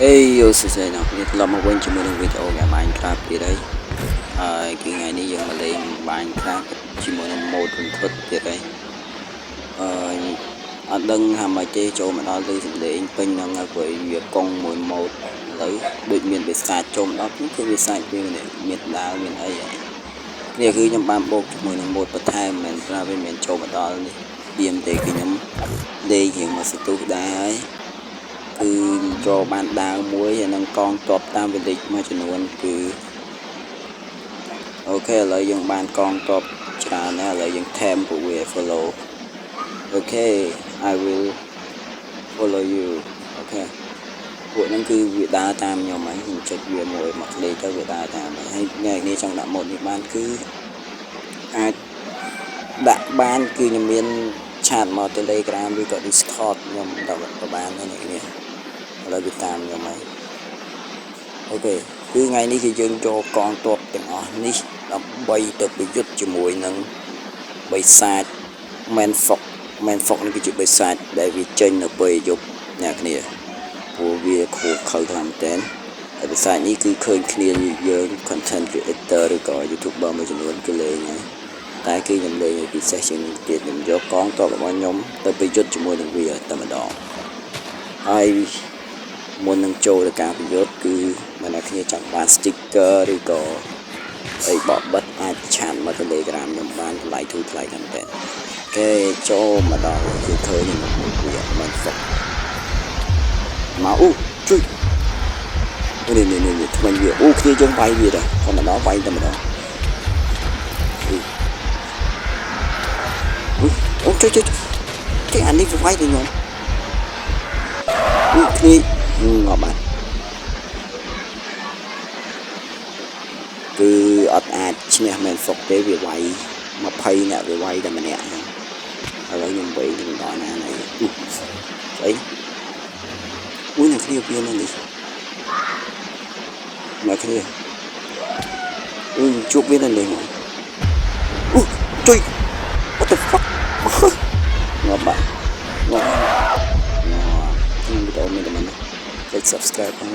Ê, yo, xin chàoអ្នកឡប់មកវិញជាមួយនឹងវីដេអូ Minecraft ទៀតហើយគឺថ្ងៃនេះយើងមកលេង Minecraft ជាមួយនឹង mode រន្ធត់ទៀតហើយអត់ដឹងថាម៉េចទេចូលមកដល់លើសំឡេងពេញហ្នឹងហើយព្រោះវាកង់មួយ mode ឥឡូវដូចមានបិសាចចូលមកដល់គឺវាសាច់វាមានដាវមានអីនេះគឺខ្ញុំបានបូកជាមួយនឹង mode បន្ថែមមិនប្រាប់វាមានចូលមកដល់នេះឌៀមទេគឺខ្ញុំលេងរៀងមកសទុះដែរហើយគឺចូលបានដាវមួយហើយនឹងកងតបតាម village មួយចំនួនគឺអូខេឥឡូវយើងបានកងតបច្រើនហើយឥឡូវយើងថែមពួកវា follow អូខេ I will follow you អូខេពួកហ្នឹងគឺវាដើរតាមខ្ញុំហើយខ្ញុំចុចវាមួយមក play ទៅវាដើរតាមហើយថ្ងៃនេះចង់ដាក់ mode នេះបានគឺអាចដាក់បានគឺខ្ញុំមានឆាតមក Telegram ឬក៏ Discord ខ្ញុំដាក់ក៏បានដែរនេះឥឡូវវាតាមខ្ញុំហើយអូខេគឺថ្ងៃនេះគឺយើងចូលកងទ័ពទាំងអស់នេះដើម្បីទៅប្រយុទ្ធជាមួយនឹងបិសាច Man Fox នេះគឺជាបិសាចដែលវាចេញនៅពេលយប់អ្នកគ្នាព្រោះវាខូខើខ្លាំងមែនហើយបិសាចនេះគឺឃើញគ្នាយើង content creator ឬក៏ YouTuber មួយចំនួនគឺលេងហើយតែគឺខ្ញុំលេងឲ្យពិសេសជាងនេះទៀតខ្ញុំយកកងទ័ពរបស់ខ្ញុំទៅប្រយុទ្ធជាមួយនឹងវាតែម្ដងហើយមុននឹងចូលទៅការប្រយុទ្ធគឺអ្នកនរគ្នាចង់បាន sticker ឬក៏អីបបិទអាចឆានមក Telegram ខ្ញុំបានថ្លៃធូរថ្លៃមែនតើគេចូលមកដល់គឺឃើញវាមិនសុខមកអូជួយនេះថ្មីវាអូគ្នាយើងវាយវាដែរតែម្ដងវាយតែម្ដងអូជួយគេអានេះវាយទៅខ្ញុំអូគ្នាងាប់បាត់គឺអត់អាចឈ្នះមែនហ្វុកទេវាវាយ20អ្នកវាវាយតែម្នាក់ហ្នឹងឥឡូវខ្ញុំបីទៅដល់ណានេះស្អីអូអ្នកគ្នាវានៅនេះអ្នកគ្នាអូជួបវានៅនេះអូជួយ what the fuck ងាប់បាត់ខ្ញុំទៅមានតែមិន subscribe ផង